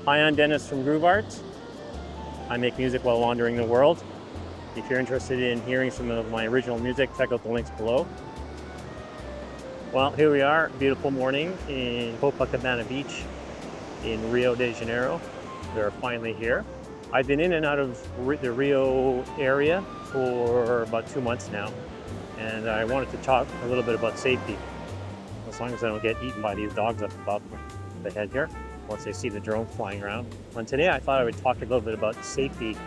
Hi, I'm Dennis from Groove Art. I make music while wandering the world. If you're interested in hearing some of my original music, check out the links below. Well, here we are, beautiful morning in Copacabana Beach in Rio de Janeiro. They're finally here. I've been in and out of the Rio area for about 2 months now, and I wanted to talk a little bit about safety, as long as I don't get eaten by these dogs up above the head here once they see the drone flying around. And today I thought I would talk a little bit about safety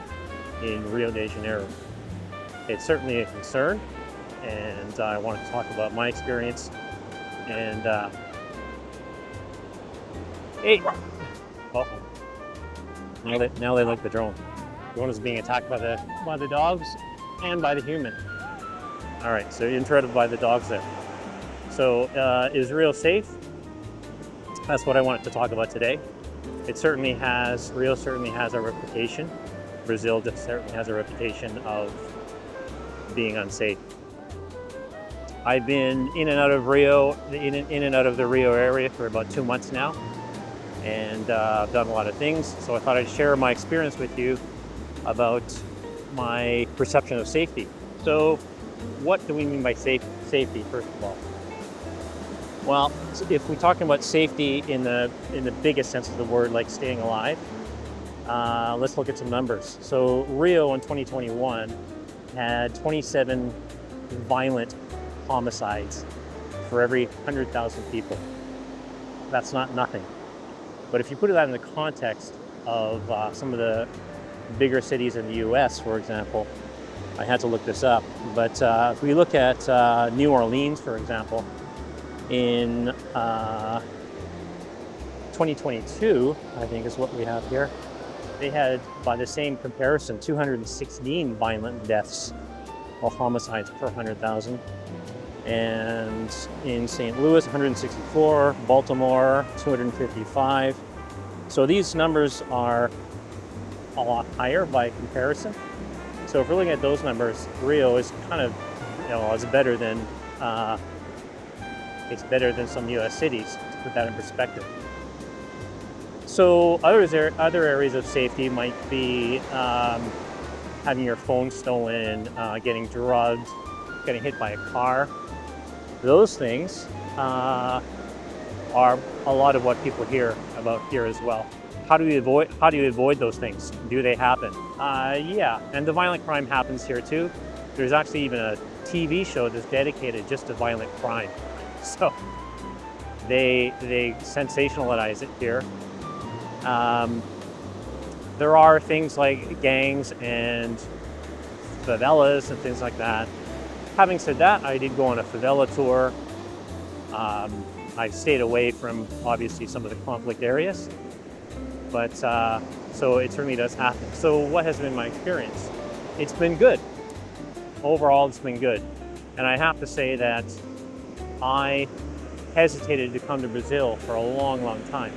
in Rio de Janeiro. It's certainly a concern, and I want to talk about my experience. And hey, oh, now they like the drone. The one is being attacked by the dogs and by the human. All right, so interrupted by the dogs there. So is Rio safe? That's what I wanted to talk about today. Rio certainly has a reputation. Brazil certainly has a reputation of being unsafe. I've been in and out of Rio, in and out of the Rio area for about 2 months now, and I've done a lot of things. So I thought I'd share my experience with you about my perception of safety. So what do we mean by safety, first of all? Well, if we're talking about safety in the biggest sense of the word, like staying alive, let's look at some numbers. So Rio in 2021 had 27 violent homicides for every 100,000 people. That's not nothing. But if you put that in the context of some of the bigger cities in the US, for example, I had to look this up, but if we look at New Orleans, for example, in 2022, I think is what we have here, they had, by the same comparison, 216 violent deaths or homicides per 100,000. And in St. Louis, 164, Baltimore, 255. So these numbers are a lot higher by comparison. So if we're looking at those numbers, Rio is kind of, it's better than some U.S. cities, to put that in perspective. So other areas of safety might be having your phone stolen, getting drugged, getting hit by a car. Those things are a lot of what people hear about here as well. How do you avoid those things? Do they happen? Yeah, and the violent crime happens here too. There's actually even a TV show that's dedicated just to violent crime. So they sensationalize it here. There are things like gangs and favelas and things like that. Having said that, I did go on a favela tour. I stayed away from, obviously, some of the conflict areas, but so it certainly does happen. So what has been my experience? It's been good. Overall, it's been good. And I have to say that I hesitated to come to Brazil for a long, long time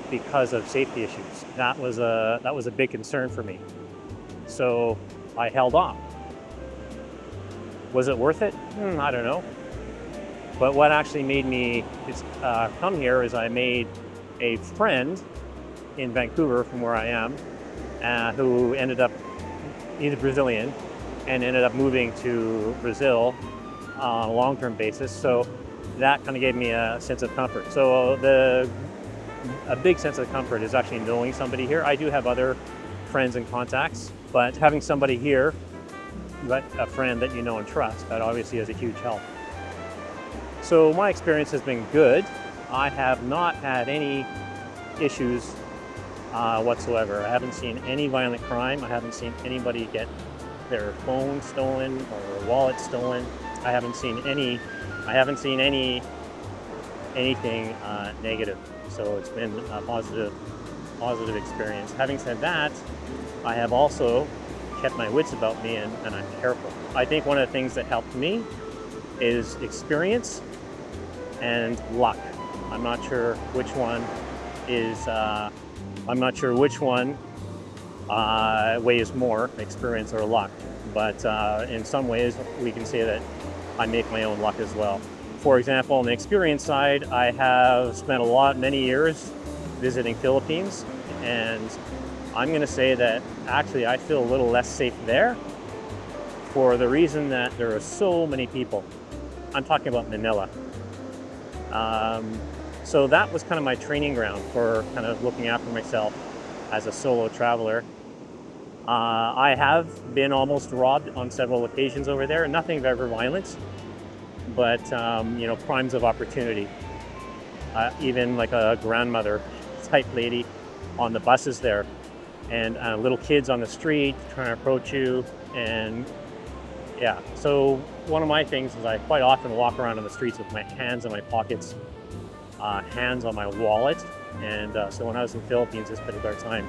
because of safety issues. That was a big concern for me. So I held off. Was it worth it? I don't know. But what actually made me come here is I made a friend in Vancouver, from where I am, who ended up, he's a Brazilian, and ended up moving to Brazil on a long-term basis. So that kind of gave me a sense of comfort. So a big sense of comfort is actually knowing somebody here. I do have other friends and contacts, but having somebody here, a friend that you know and trust, that obviously is a huge help. So my experience has been good. I have not had any issues whatsoever. I haven't seen any violent crime. I haven't seen anybody get their phone stolen or wallet stolen. I haven't seen anything negative. So it's been a positive experience. Having said that, I have also kept my wits about me, and I'm careful. I think one of the things that helped me is experience and luck. I'm not sure which one weighs more, experience or luck. But in some ways, we can say that I make my own luck as well. For example, on the experience side, I have spent many years visiting Philippines And I'm going to say that actually I feel a little less safe there for the reason that there are so many people. I'm talking about Manila. So that was kind of my training ground for kind of looking after myself as a solo traveler. I have been almost robbed on several occasions over there. Nothing ever violent, but crimes of opportunity. Even like a grandmother type lady on the buses there, and little kids on the street trying to approach you. And yeah, so one of my things is I quite often walk around on the streets with my hands in my pockets, hands on my wallet. And so when I was in the Philippines this particular time,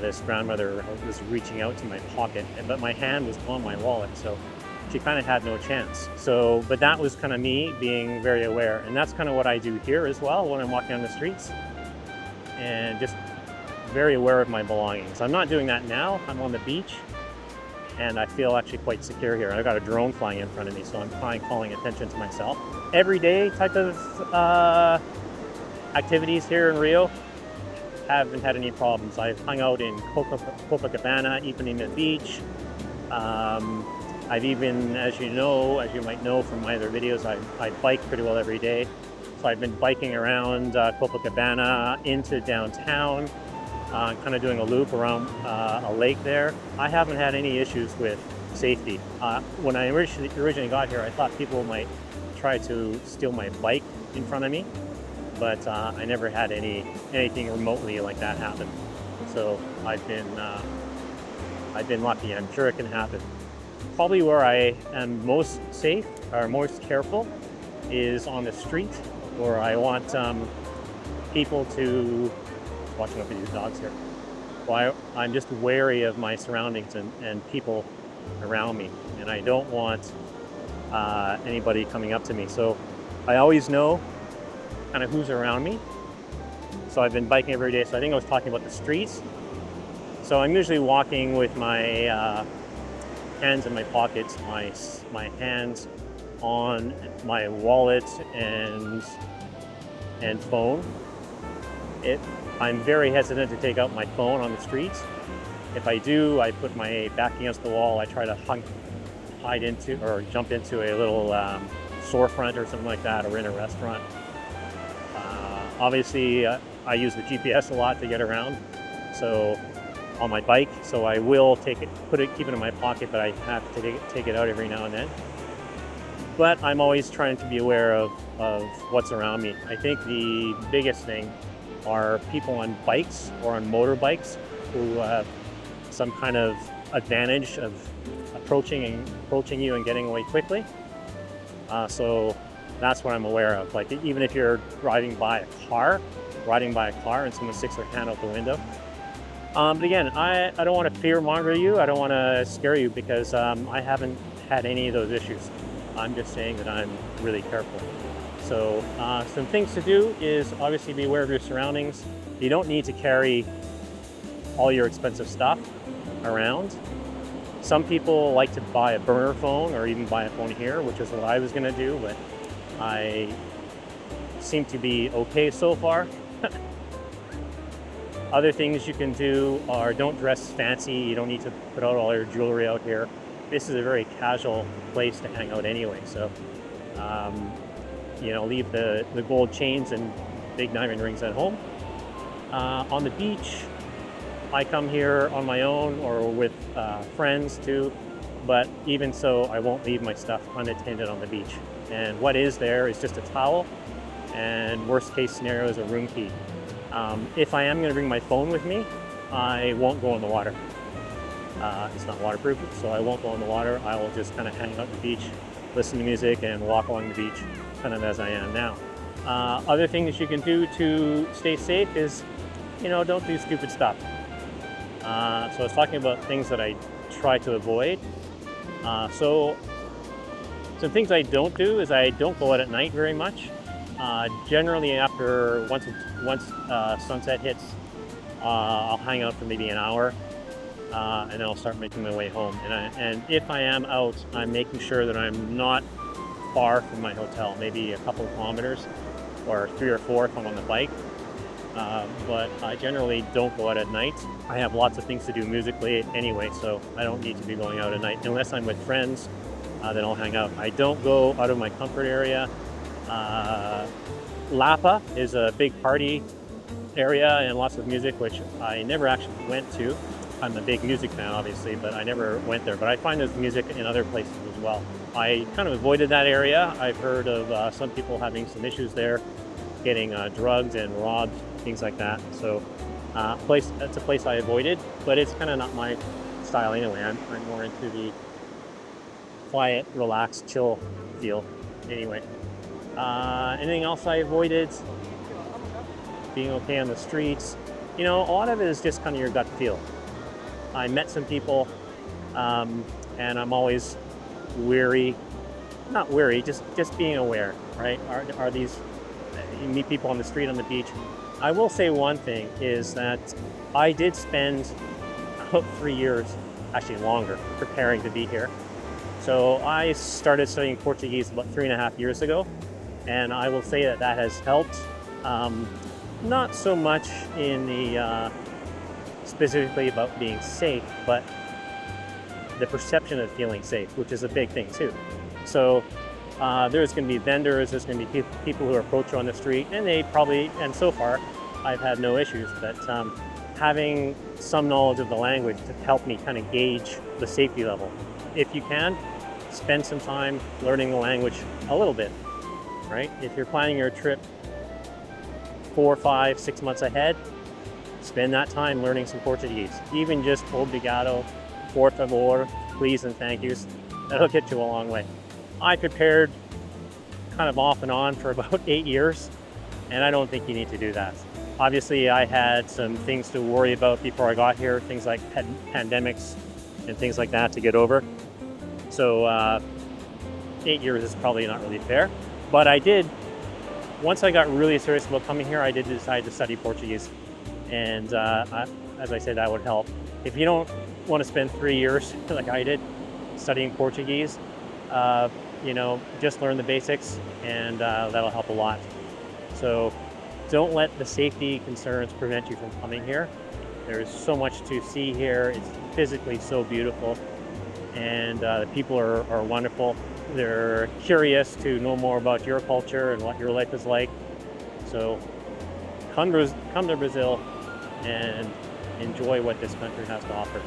this grandmother was reaching out to my pocket, but my hand was on my wallet, so she kind of had no chance. So, but that was kind of me being very aware, and that's kind of what I do here as well when I'm walking on the streets, and just very aware of my belongings. I'm not doing that now. I'm on the beach, and I feel actually quite secure here. I've got a drone flying in front of me, so I'm calling attention to myself. Everyday type of activities here in Rio, haven't had any problems. I've hung out in Copacabana, Ipanema Beach. I've even, as you might know from my other videos, I bike pretty well every day. So I've been biking around Copacabana into downtown, kind of doing a loop around a lake there. I haven't had any issues with safety. When I originally got here, I thought people might try to steal my bike in front of me, but I never had anything remotely like that happen. So I've been lucky. I'm sure it can happen. Probably where I am most safe or most careful is on the street, where I want people to, watching out for these dogs here. Well, I'm just wary of my surroundings and people around me, and I don't want anybody coming up to me. So I always know kind of who's around me. So I've been biking every day. So I think I was talking about the streets. So I'm usually walking with my hands in my pockets, my hands on my wallet and phone. I'm very hesitant to take out my phone on the streets. If I do, I put my back against the wall. I try to hide into or jump into a little storefront or something like that, or in a restaurant. Obviously, I use the GPS a lot to get around. So on my bike, so I will keep it in my pocket, but I have to take it out every now and then. But I'm always trying to be aware of what's around me. I think the biggest thing are people on bikes or on motorbikes who have some kind of advantage of approaching you and getting away quickly. So that's what I'm aware of. Like, even if you're riding by a car and someone sticks their hand out the window. But again, I don't want to fear monger you. I don't want to scare you, because I haven't had any of those issues. I'm just saying that I'm really careful. So some things to do is obviously be aware of your surroundings. You don't need to carry all your expensive stuff around. Some people like to buy a burner phone or even buy a phone here, which is what I was going to do, but I seem to be okay so far. Other things you can do are don't dress fancy. You don't need to put out all your jewelry out here. This is a very casual place to hang out anyway. So, leave the gold chains and big diamond rings at home. On the beach, I come here on my own or with friends too. But even so, I won't leave my stuff unattended on the beach. And what is there is just a towel, and worst case scenario is a room key. If I am going to bring my phone with me, I won't go in the water. It's not waterproof, so I won't go in the water. I will just kind of hang out on the beach, listen to music, and walk along the beach, kind of as I am now. Other things you can do to stay safe is, don't do stupid stuff. So I was talking about things that I try to avoid. So some things I don't do is I don't go out at night very much. Generally, after once sunset hits, I'll hang out for maybe an hour, and then I'll start making my way home. And if I am out, I'm making sure that I'm not far from my hotel, maybe a couple of kilometers, or 3 or 4 if I'm on the bike. but I generally don't go out at night. I have lots of things to do musically anyway, so I don't need to be going out at night unless I'm with friends. Then I'll hang out. I don't go out of my comfort area. Uh, Lapa is a big party area and lots of music, which I never actually went to. I'm a big music fan, obviously, but I never went there. But I find there's music in other places as well. I kind of avoided that area. I've heard of some people having some issues there, getting drugged and robbed, things like that. So that's a place I avoided, but it's kind of not my style anyway. I'm more into the quiet, relaxed, chill feel anyway. Anything else I avoided? Being okay on the streets. You know, a lot of it is just kind of your gut feel. I met some people, and I'm always weary, not weary, just being aware, right? Are these, you meet people on the street, on the beach. I will say one thing is that I did spend about 3 years, actually longer, preparing to be here. So I started studying Portuguese about 3.5 years ago, and I will say that has helped. Not so much in the specifically about being safe, but the perception of feeling safe, which is a big thing too. So there's going to be vendors, there's going to be people who approach you on the street, and they probably, and so far, I've had no issues. But having some knowledge of the language to help me kind of gauge the safety level. If you can, spend some time learning the language a little bit, right? If you're planning your trip 4, 5, 6 months ahead, spend that time learning some Portuguese. Even just obrigado, por favor, please and thank yous. That'll get you a long way. I prepared kind of off and on for about 8 years, and I don't think you need to do that. Obviously, I had some things to worry about before I got here, things like pandemics and things like that to get over. So 8 years is probably not really fair, but I did. Once I got really serious about coming here, I did decide to study Portuguese. And as I said, that would help. If you don't want to spend 3 years like I did studying Portuguese, you know, just learn the basics, and that'll help a lot. So don't let the safety concerns prevent you from coming here. There's so much to see here. It's physically so beautiful, and the people are wonderful. They're curious to know more about your culture and what your life is like. So come to Brazil and enjoy what this country has to offer.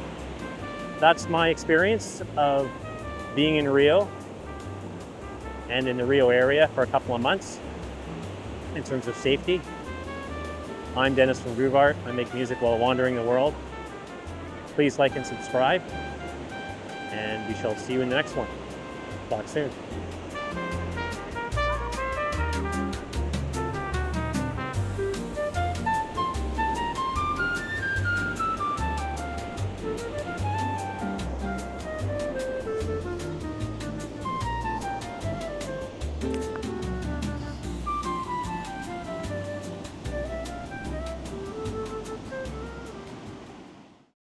That's my experience of being in Rio and in the Rio area for a couple of months in terms of safety. I'm Dennis from Groove Art. I make music while wandering the world. Please like and subscribe, and we shall see you in the next one. Talk soon.